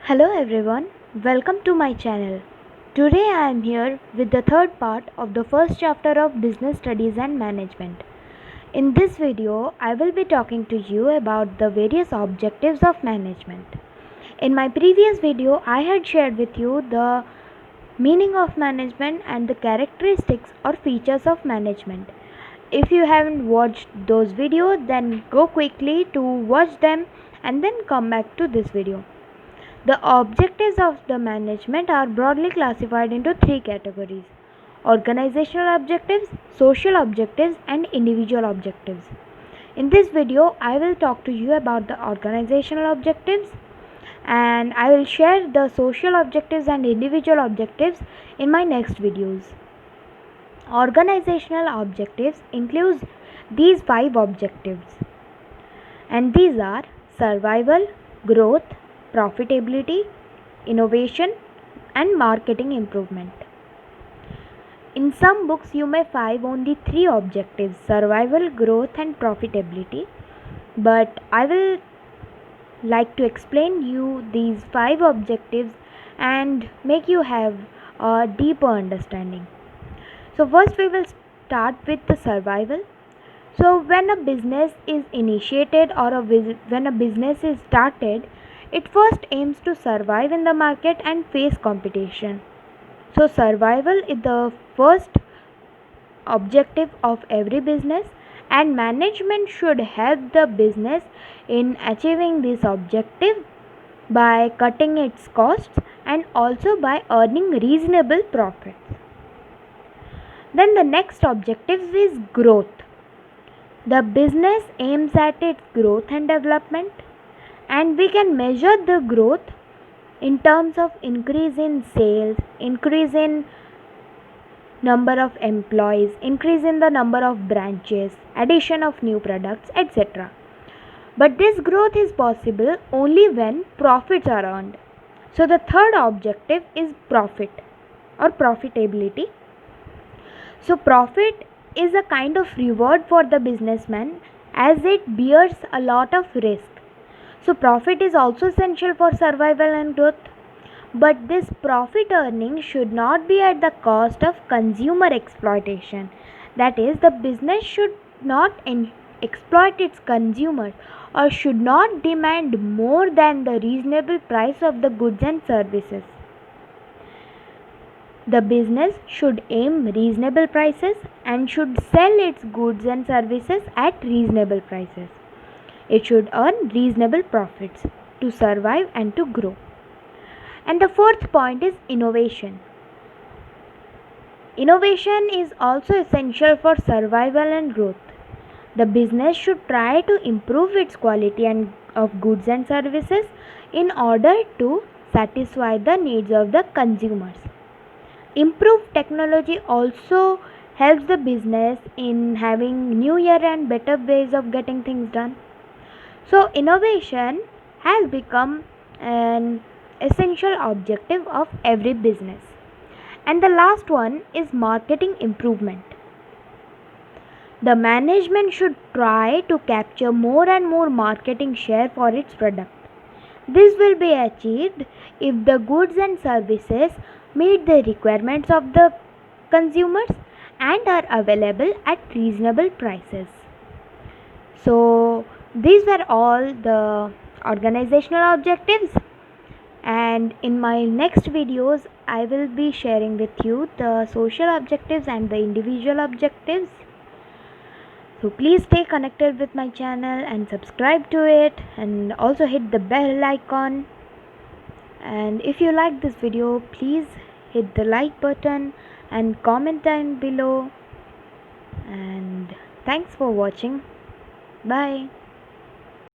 Hello everyone, welcome to my channel. Today I am here with the third part of the first chapter of Business Studies and Management. In this video, I will be talking to you about the various objectives of management. In my previous video, I had shared with you the meaning of management and the characteristics or features of management. If you haven't watched those videos, then go quickly to watch them and then come back to this video. The objectives of the management are broadly classified into three categories: organizational objectives, social objectives, and individual objectives. In this video, I will talk to you about the organizational objectives and I will share the social objectives and individual objectives in my next videos. Organizational objectives includes these five objectives, and these are survival, growth, profitability, innovation, and marketing improvement. In some books, you may find only three objectives: survival, growth, and profitability. But I will like to explain you these five objectives and make you have a deeper understanding. So, first, we will start with the survival. So, when a business is initiated or when a business is started, it first aims to survive in the market and face competition. So, survival is the first objective of every business, and management should help the business in achieving this objective by cutting its costs and also by earning reasonable profits. Then, the next objective is growth. The business aims at its growth and development, and we can measure the growth in terms of increase in sales, increase in number of employees, increase in the number of branches, addition of new products, etc. But this growth is possible only when profits are earned. So the third objective is profit or profitability. So profit is a kind of reward for the businessman as it bears a lot of risk. So profit is also essential for survival and growth. But this profit earning should not be at the cost of consumer exploitation. That is, the business should not exploit its consumers or should not demand more than the reasonable price of the goods and services. The business should aim reasonable prices and should sell its goods and services at reasonable prices. It should earn reasonable profits to survive and to grow. And the fourth point is innovation. Innovation is also essential for survival and growth. The business should try to improve its quality of goods and services in order to satisfy the needs of the consumers. Improved technology also helps the business in having newer and better ways of getting things done. So innovation has become an essential objective of every business. And the last one is marketing improvement. The management should try to capture more and more marketing share for its product. This will be achieved if the goods and services meet the requirements of the consumers and are available at reasonable prices. So these were all the organizational objectives, and in my next videos I will be sharing with you the social objectives and the individual objectives. So please stay connected with my channel and subscribe to it, and also hit the bell icon. And if you like this video, please hit the like button and comment down below. And thanks for watching. Bye.